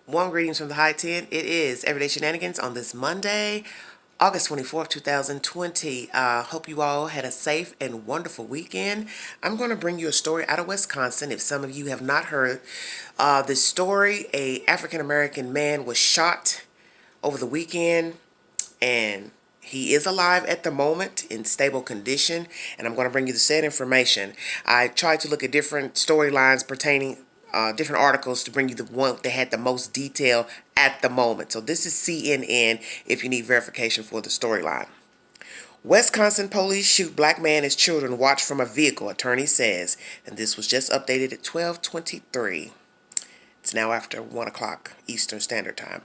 Warm greetings from the High 10. It is Everyday Shenanigans on this Monday, August 24th, 2020. Hope you all had a safe and wonderful weekend. I'm going to bring you a story out of Wisconsin. If some of you have not heard this story, a African-American man was shot over the weekend, and he is alive at the moment in stable condition, and I'm going to bring you the said information. I tried to look at different storylines pertaining different articles to bring you the one that had the most detail at the moment. So this is CNN if you need verification for the storyline. Wisconsin police shoot black man as children watch from a vehicle, attorney says. And this was just updated at 12:23. It's now after 1 o'clock Eastern Standard Time.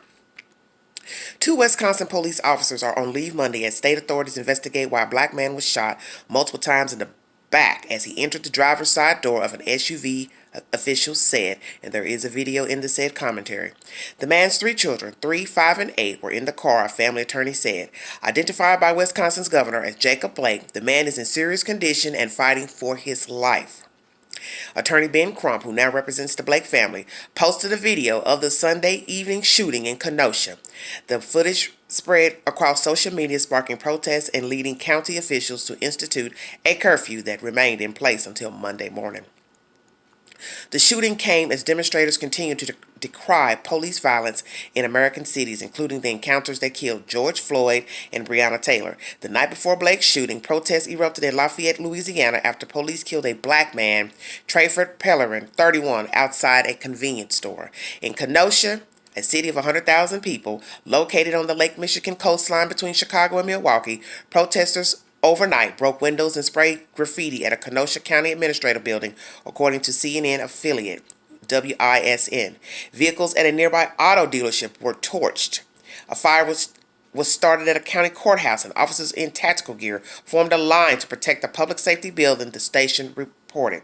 Two Wisconsin police officers are on leave Monday as state authorities investigate why a black man was shot multiple times in the back as he entered the driver's side door of an SUV, officials said, and there is a video in the said commentary. The man's three children, 3, 5, and 8, were in the car, a family attorney said. Identified by Wisconsin's governor as Jacob Blake, the man is in serious condition and fighting for his life. Attorney Ben Crump, who now represents the Blake family, posted a video of the Sunday evening shooting in Kenosha. The footage spread across social media, sparking protests and leading county officials to institute a curfew that remained in place until Monday morning. The shooting came as demonstrators continued to decry police violence in American cities, including the encounters that killed George Floyd and Breonna Taylor. The night before Blake's shooting, protests erupted in Lafayette, Louisiana, after police killed a black man, Trayford Pellerin, 31, outside a convenience store. In Kenosha, a city of 100,000 people, located on the Lake Michigan coastline between Chicago and Milwaukee, protesters overnight broke windows and sprayed graffiti at a Kenosha County Administrative building, according to CNN affiliate WISN. Vehicles at a nearby auto dealership were torched. A fire was started at a county courthouse, and officers in tactical gear formed a line to protect the public safety building, the station reported.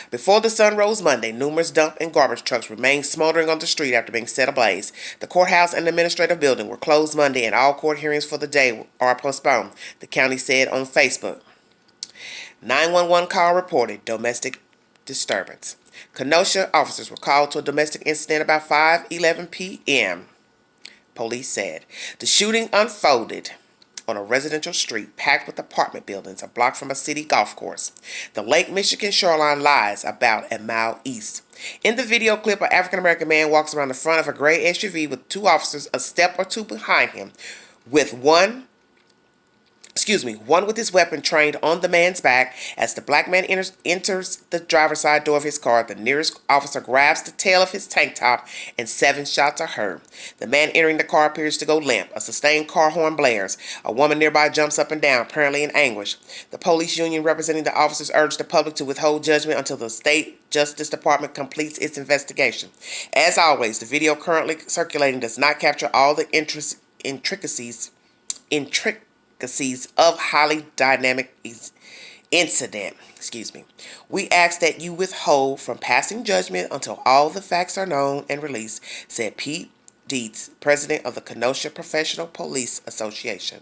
Before the sun rose Monday, numerous dump and garbage trucks remained smoldering on the street after being set ablaze. The courthouse and the administrative building were closed Monday, and all court hearings for the day are postponed, the county said on Facebook. 911 call reported domestic disturbance. Kenosha officers were called to a domestic incident about 5:11 p.m., police said. The shooting unfolded on a residential street packed with apartment buildings a block from a city golf course. The Lake Michigan shoreline lies about a mile east. In the video clip, an African-American man walks around the front of a gray SUV with two officers a step or two behind him, with one with his weapon trained on the man's back. As the black man enters the driver's side door of his car, the nearest officer grabs the tail of his tank top and 7 shots are heard. The man entering the car appears to go limp. A sustained car horn blares. A woman nearby jumps up and down, apparently in anguish. The police union representing the officers urged the public to withhold judgment until the state Justice Department completes its investigation. As always, the video currently circulating does not capture all the intricacies of highly dynamic incident. We ask that you withhold from passing judgment until all the facts are known and released, said Pete Dietz, president of the Kenosha Professional Police Association.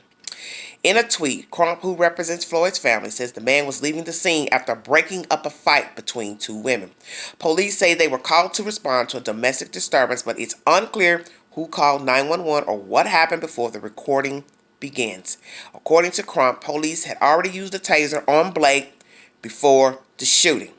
In a tweet, Crump, who represents Floyd's family, says the man was leaving the scene after breaking up a fight between two women. Police say they were called to respond to a domestic disturbance, but it's unclear who called 911 or what happened before the recording begins. According to Crump, police had already used a taser on Blake before the shooting.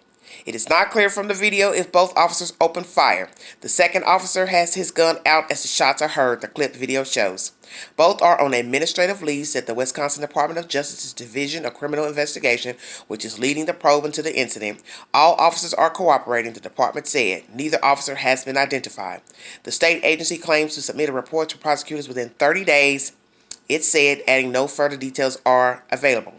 It is not clear from the video if both officers opened fire. The second officer has his gun out as the shots are heard, the clip video shows. Both are on administrative leave, said the Wisconsin Department of Justice's Division of Criminal Investigation, which is leading the probe into the incident. All officers are cooperating, the department said. Neither officer has been identified. The state agency claims to submit a report to prosecutors within 30 days. It said, adding no further details are available.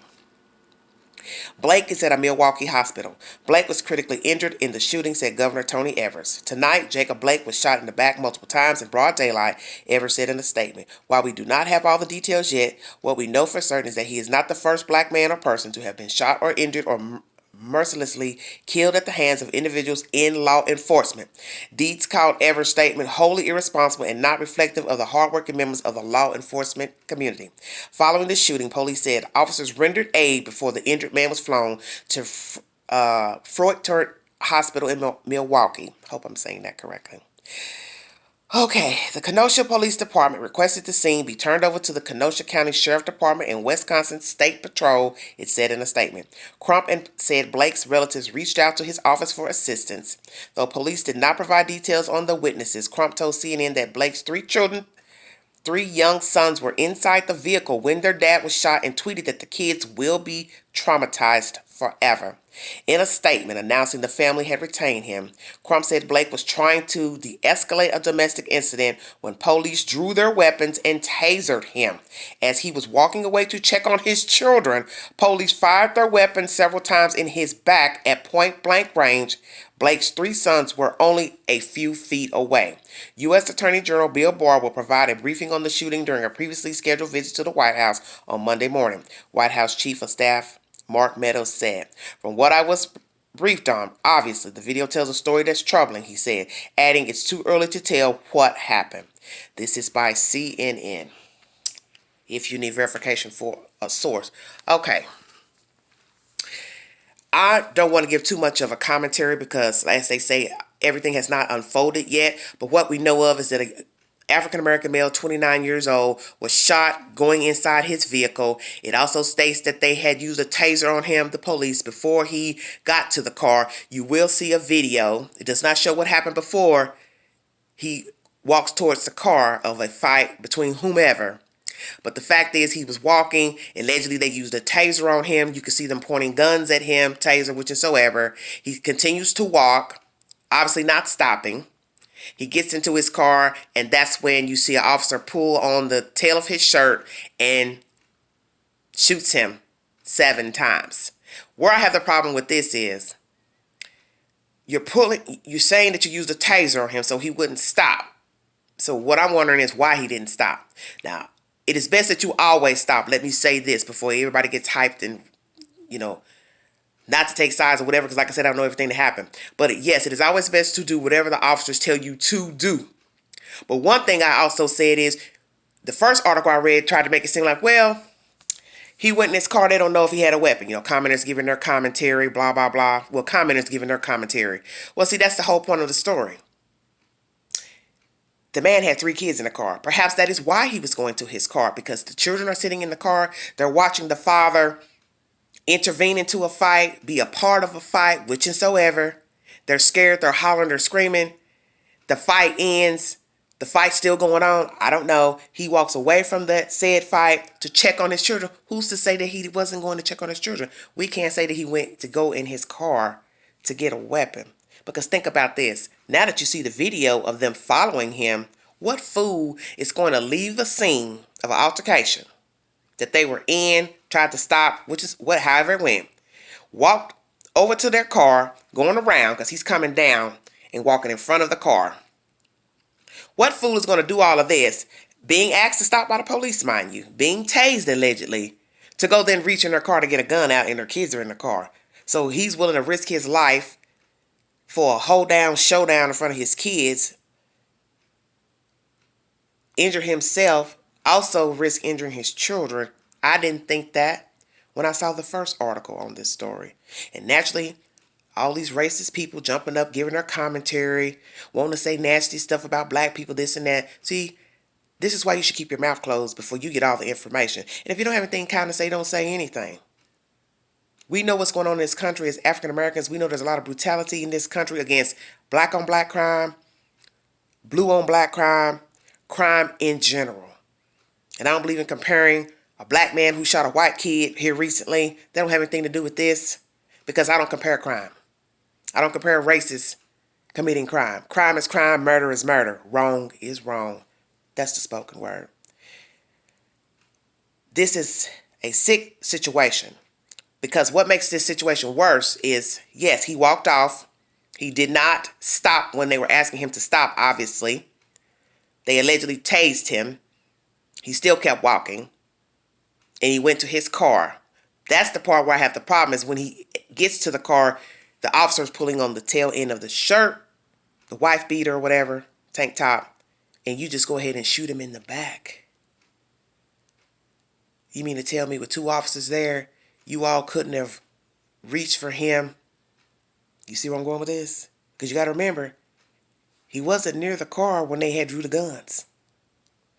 Blake is at a Milwaukee hospital. Blake was critically injured in the shooting, said Governor Tony Evers. Tonight, Jacob Blake was shot in the back multiple times in broad daylight, Evers said in a statement. While we do not have all the details yet, what we know for certain is that he is not the first black man or person to have been shot or injured or mercilessly killed at the hands of individuals in law enforcement. Dietz called Evers' statement wholly irresponsible and not reflective of the hardworking members of the law enforcement community. Following the shooting, police said officers rendered aid before the injured man was flown to Froedtert Hospital in Milwaukee. Hope I'm saying that correctly. Okay, the Kenosha Police Department requested the scene be turned over to the Kenosha County Sheriff Department and Wisconsin State Patrol, it said in a statement. Crump said Blake's relatives reached out to his office for assistance. Though police did not provide details on the witnesses, Crump told CNN that Blake's three young sons were inside the vehicle when their dad was shot and tweeted that the kids will be traumatized forever. In a statement announcing the family had retained him, Crump said Blake was trying to de-escalate a domestic incident when police drew their weapons and tasered him. As he was walking away to check on his children, police fired their weapons several times in his back at point-blank range. Blake's three sons were only a few feet away. U.S. Attorney General Bill Barr will provide a briefing on the shooting during a previously scheduled visit to the White House on Monday morning, White House Chief of Staff Mark Meadows said. From what I was briefed on, obviously the video tells a story that's troubling, he said, adding it's too early to tell what happened. This is by CNN, if you need verification for a source. Okay. I don't want to give too much of a commentary because, as they say, everything has not unfolded yet. But what we know of is that a African-American male, 29 years old, was shot going inside his vehicle. It also states that they had used a taser on him, the police, before he got to the car. You will see a video. It does not show what happened before he walks towards the car of a fight between whomever. But the fact is he was walking. Allegedly, they used a taser on him. You can see them pointing guns at him, taser, whichsoever. He continues to walk, obviously not stopping. He gets into his car, and that's when you see an officer pull on the tail of his shirt and shoots him 7 times. Where I have the problem with this is you're saying that you used a taser on him so he wouldn't stop. So what I'm wondering is why he didn't stop. Now, it is best that you always stop. Let me say this before everybody gets hyped and, not to take sides or whatever, because like I said, I don't know everything that happened. But yes, it is always best to do whatever the officers tell you to do. But one thing I also said is, the first article I read tried to make it seem like, well, he went in his car, they don't know if he had a weapon. Commenters giving their commentary, blah, blah, blah. Well, commenters giving their commentary. Well, see, that's the whole point of the story. The man had 3 kids in the car. Perhaps that is why he was going to his car, because the children are sitting in the car. They're watching the father intervene into a fight, be a part of a fight, whichsoever. They're scared, they're hollering, they're screaming. The fight ends. The fight's still going on. I don't know. He walks away from that said fight to check on his children. Who's to say that he wasn't going to check on his children? We can't say that he went to go in his car to get a weapon. Because think about this. Now that you see the video of them following him, what fool is going to leave the scene of an altercation that they were in, tried to stop, which is however it went, walked over to their car, going around because he's coming down and walking in front of the car. What fool is going to do all of this, being asked to stop by the police, mind you, being tased allegedly, to go then reach in their car to get a gun out and their kids are in the car? So he's willing to risk his life for a showdown in front of his kids, injure himself, also risk injuring his children. I didn't think that when I saw the first article on this story. And naturally, all these racist people jumping up, giving their commentary, wanting to say nasty stuff about black people, this and that. See, this is why you should keep your mouth closed before you get all the information. And if you don't have anything kind to say, don't say anything. We know what's going on in this country as African Americans. We know there's a lot of brutality in this country against black on black crime, blue on black crime, crime in general. And I don't believe in comparing a black man who shot a white kid here recently. That don't have anything to do with this, because I don't compare crime. I don't compare races committing crime. Crime is crime, murder is murder. Wrong is wrong. That's the spoken word. This is a sick situation, because what makes this situation worse is, yes, he walked off. He did not stop when they were asking him to stop, obviously. They allegedly tased him. He still kept walking. And he went to his car. That's the part where I have the problem, is when he gets to the car, the officer's pulling on the tail end of the shirt, the wife beater or whatever, tank top, and you just go ahead and shoot him in the back. You mean to tell me with 2 officers there, you all couldn't have reached for him? You see where I'm going with this? Because you got to remember, He wasn't near the car when they had drew the guns.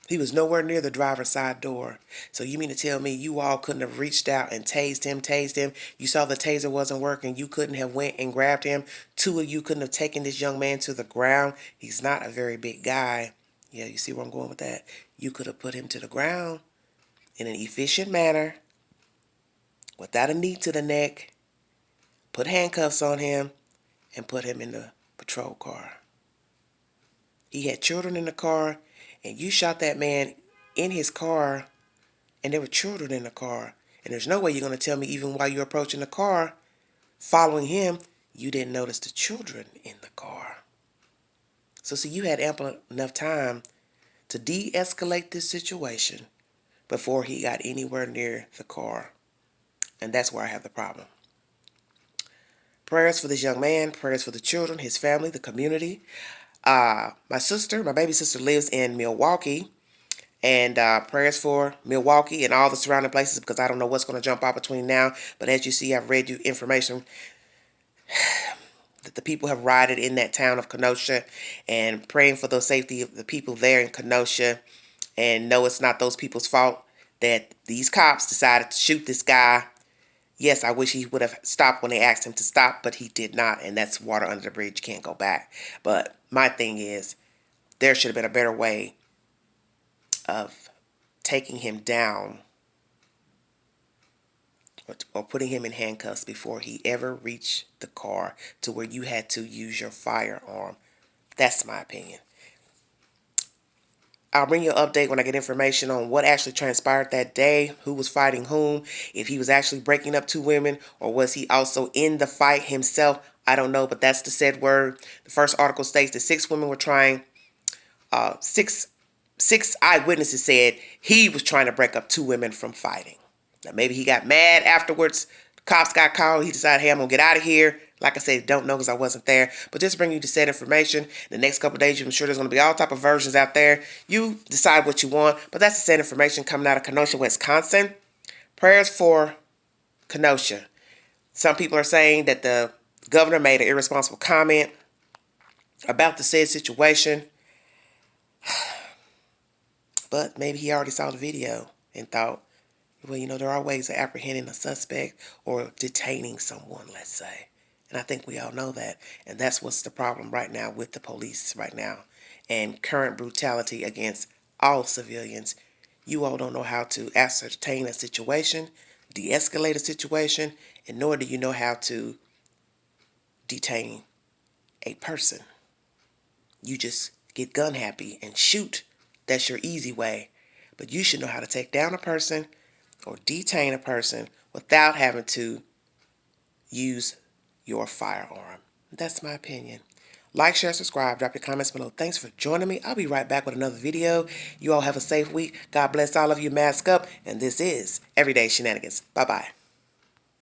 He was nowhere near the driver's side door. So you mean to tell me you all couldn't have reached out and tased him? You saw the taser wasn't working. You couldn't have went and grabbed him. Two of you couldn't have taken this young man to the ground. He's not a very big guy. Yeah, you see where I'm going with that? You could have put him to the ground in an efficient manner, without a knee to the neck, put handcuffs on him, and put him in the patrol car. He had children in the car, and you shot that man in his car, and there were children in the car. And there's no way you're going to tell me, even while you're approaching the car, following him, you didn't notice the children in the car. So see, you had ample enough time to de-escalate this situation before he got anywhere near the car. And that's where I have the problem. Prayers for this young man, prayers for the children, his family, the community. My baby sister lives in Milwaukee, and prayers for Milwaukee and all the surrounding places, because I don't know what's going to jump out between now. But as you see, I've read you information that the people have rioted in that town of Kenosha, and praying for the safety of the people there in Kenosha. And no, it's not those people's fault that these cops decided to shoot this guy. Yes, I wish he would have stopped when they asked him to stop, but he did not, and that's water under the bridge. Can't go back. But my thing is, there should have been a better way of taking him down or putting him in handcuffs before he ever reached the car to where you had to use your firearm. That's my opinion. I'll bring you an update when I get information on what actually transpired that day, who was fighting whom, if he was actually breaking up two women, or was he also in the fight himself. I don't know, but that's the said word. The first article states that 6 women were trying, six eyewitnesses said he was trying to break up 2 women from fighting. Now maybe he got mad afterwards. The cops got called. He decided, hey, I'm going to get out of here. Like I said, don't know because I wasn't there. But just bring you the said information. The next couple of days, I'm sure there's going to be all type of versions out there. You decide what you want. But that's the said information coming out of Kenosha, Wisconsin. Prayers for Kenosha. Some people are saying that the governor made an irresponsible comment about the said situation. But maybe he already saw the video and thought, well, there are ways of apprehending a suspect or detaining someone, let's say. And I think we all know that. And that's what's the problem right now with the police right now. And current brutality against all civilians. You all don't know how to ascertain a situation, de-escalate a situation, and nor do you know how to detain a person. You just get gun happy and shoot. That's your easy way. But you should know how to take down a person or detain a person without having to use your firearm. That's my opinion. Like, share, subscribe, drop your comments below. Thanks for joining me. I'll be right back with another video. You all have a safe week. God bless all of you. Mask up. And this is Everyday Shenanigans. Bye-bye.